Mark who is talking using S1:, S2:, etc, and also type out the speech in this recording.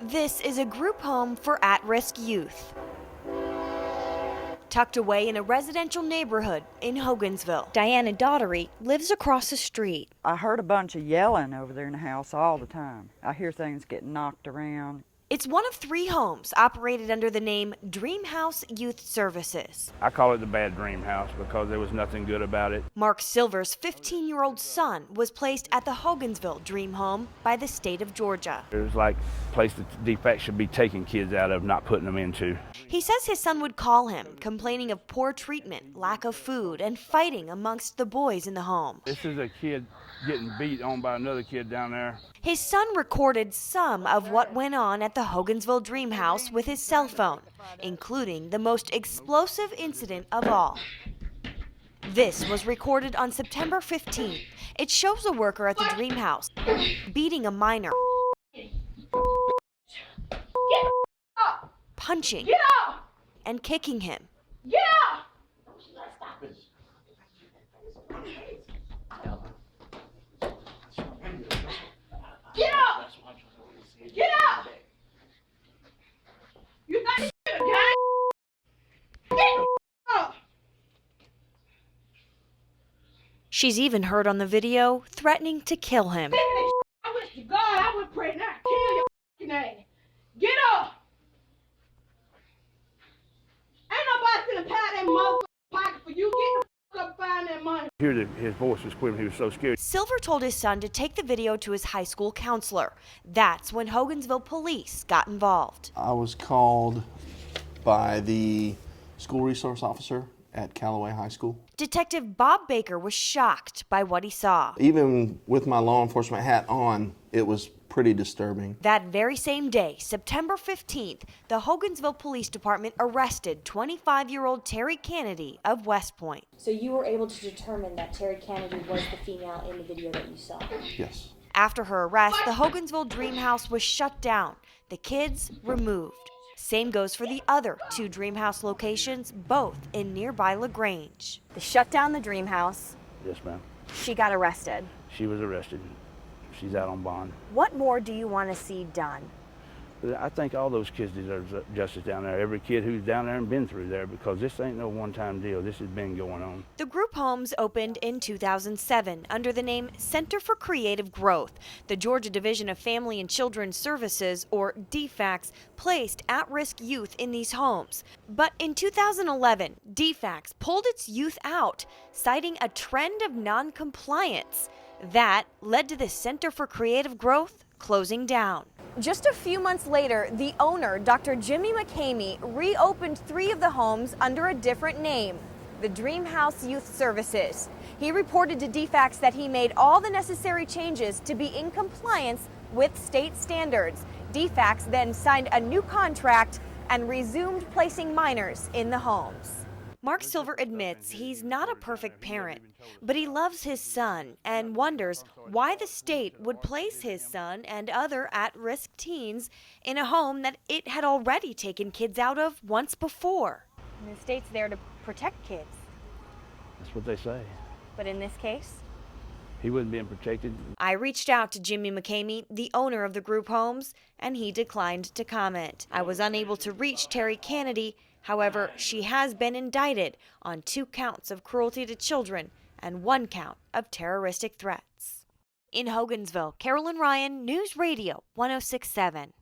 S1: This is a group home for at-risk youth, tucked away in a residential neighborhood in Hogansville. Diana Daughtery lives across the street.
S2: I heard a bunch of yelling over there in the house all the time. I hear things getting knocked around.
S1: It's one of 3 homes operated under the name Dream House Youth Services.
S3: I call it the bad dream house because there was nothing good about it.
S1: Mark Silver's 15-year-old son was placed at the Hogansville Dream Home by the state of Georgia.
S3: It was like a place that DFCS should be taking kids out of, not putting them into.
S1: He says his son would call him, complaining of poor treatment, lack of food, and fighting amongst the boys in the home.
S3: This is a kid getting beat on by another kid down there.
S1: His son recorded some of what went on at the Hogansville Dream House with his cell phone, including the most explosive incident of all. This was recorded on September 15th. It shows a worker at the Dream House beating a minor, punching, and kicking him.
S4: Get up! Get up! Get up! You got shit again? Get up!
S1: She's even heard on the video threatening to kill him.
S4: I wish to God I would pray not kill your f***ing ass. Get up! Ain't nobody finna pay that motherfucking pocket for you. Get the f*** up and find that money.
S3: His voice was screaming. He was so scared.
S1: Silver told his son to take the video to his high school counselor. That's when Hogansville police got involved.
S5: I was called by the school resource officer at Callaway High School.
S1: Detective Bob Baker was shocked by what he saw.
S5: Even with my law enforcement hat on, it was pretty disturbing.
S1: That very same day, September 15th, the Hogansville Police Department arrested 25-year-old Terri Canady of West Point.
S6: So you were able to determine that Terri Canady was the female in the video that you saw?
S5: Yes.
S1: After her arrest, the Hogansville Dream House was shut down. The kids removed. Same goes for the other 2 Dream House locations, both in nearby LaGrange.
S7: They shut down the Dream House.
S3: Yes, ma'am.
S7: She got arrested.
S3: She was arrested. She's out on bond.
S7: What more do you want to see done?
S3: I think all those kids deserve justice down there. Every kid who's down there and been through there, because this ain't no one-time deal. This has been going on.
S1: The group homes opened in 2007 under the name Center for Creative Growth. The Georgia Division of Family and Children's Services, or DFCS, placed at-risk youth in these homes. But in 2011, DFCS pulled its youth out, citing a trend of non-compliance. That led to the Center for Creative Growth closing down.
S7: Just a few months later, the owner, Dr. Jimmy McCamey, reopened 3 of the homes under a different name, the Dream House Youth Services. He reported to DFCS that he made all the necessary changes to be in compliance with state standards. DFCS then signed a new contract and resumed placing minors in the homes.
S1: Mark Silver admits he's not a perfect parent, but he loves his son and wonders why the state would place his son and other at-risk teens in a home that it had already taken kids out of once before.
S7: And the state's there to protect kids.
S3: That's what they say.
S7: But in this case,
S3: He wasn't being protected.
S1: I reached out to Jimmy McCamey, the owner of the group homes, and he declined to comment. I was unable to reach Terri Canady. However, she has been indicted on 2 counts of cruelty to children and 1 count of terroristic threats. In Hogansville, Carolyn Ryan, News Radio 1067.